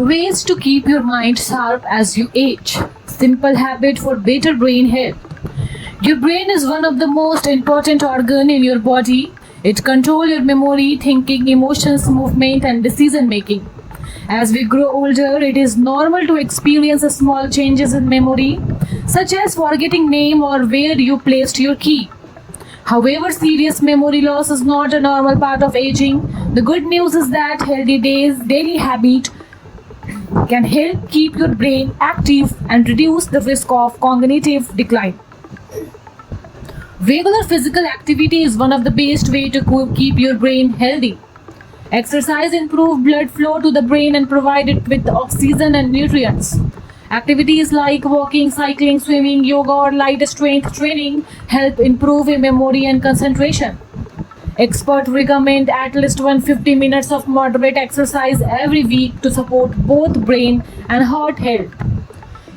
Ways to keep your mind sharp as you age. Simple habit for better brain health. Your brain is one of the most important organ in your body. It controls your memory, thinking, emotions, movement and decision making. As we grow older, it is normal to experience small changes in memory, such as forgetting name or where you placed your key. However, serious memory loss is not a normal part of aging. The good news is that daily habit can help keep your brain active and reduce the risk of cognitive decline. Regular physical activity is one of the best way to keep your brain healthy. Exercise improves blood flow to the brain and provide it with oxygen and nutrients. Activities like walking, cycling, swimming, yoga or light strength training help improve your memory and concentration. Experts recommend at least 150 minutes of moderate exercise every week to support both brain and heart health.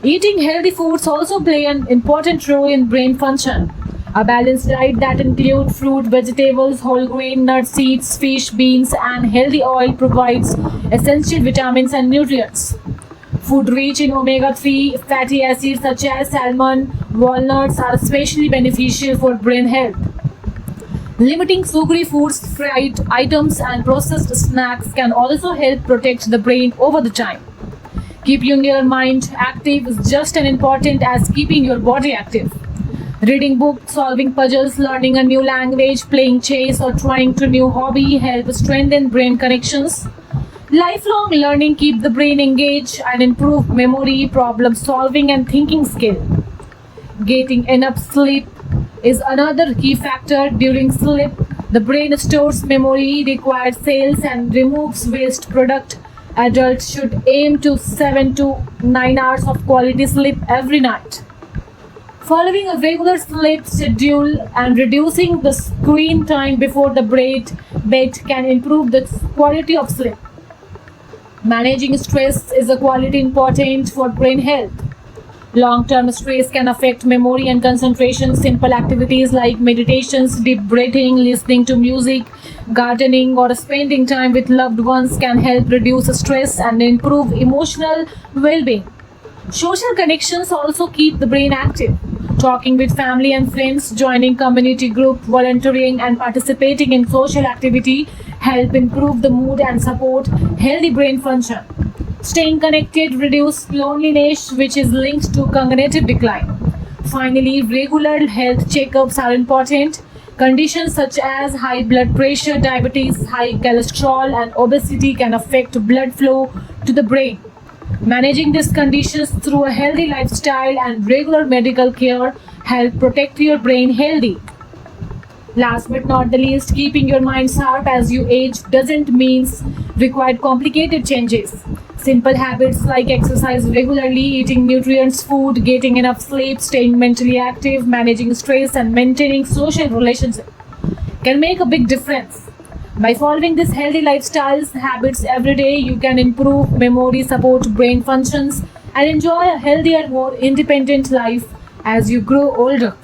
Eating healthy foods also play an important role in brain function. A balanced diet that includes fruit, vegetables, whole grain, nuts, seeds, fish, beans, and healthy oil provides essential vitamins and nutrients. Food rich in omega-3 fatty acids such as salmon, walnuts are especially beneficial for brain health. Limiting sugary foods, fried items, and processed snacks can also help protect the brain over the time. Keeping your mind active is just as important as keeping your body active. Reading books, solving puzzles, learning a new language, playing chess, or trying to new hobby help strengthen brain connections. Lifelong learning keeps the brain engaged and improve memory, problem solving, and thinking skill. Getting enough sleep is another key factor. During sleep, the brain stores memory, required cells, and removes waste product. Adults should aim to 7 to 9 hours of quality sleep every night. Following a regular sleep schedule and reducing the screen time before the bed can improve the quality of sleep. Managing stress is a quality important for brain health. Long-term stress can affect memory and concentration. Simple activities like meditations, deep breathing, listening to music, gardening, or spending time with loved ones can help reduce stress and improve emotional well-being. Social connections also keep the brain active. Talking with family and friends, joining community group, volunteering, and participating in social activity help improve the mood and support healthy brain function. Staying connected reduces loneliness, which is linked to cognitive decline. Finally, regular health checkups are important. Conditions such as high blood pressure, diabetes, high cholesterol, and obesity can affect blood flow to the brain. Managing these conditions through a healthy lifestyle and regular medical care help protect your brain healthy. Last but not the least, keeping your mind sharp as you age doesn't mean require complicated changes. Simple habits like exercise regularly, eating nutritious food, getting enough sleep, staying mentally active, managing stress, and maintaining social relationships can make a big difference. By following these healthy lifestyles habits every day, you can improve memory, support brain functions, and enjoy a healthier, more independent life as you grow older.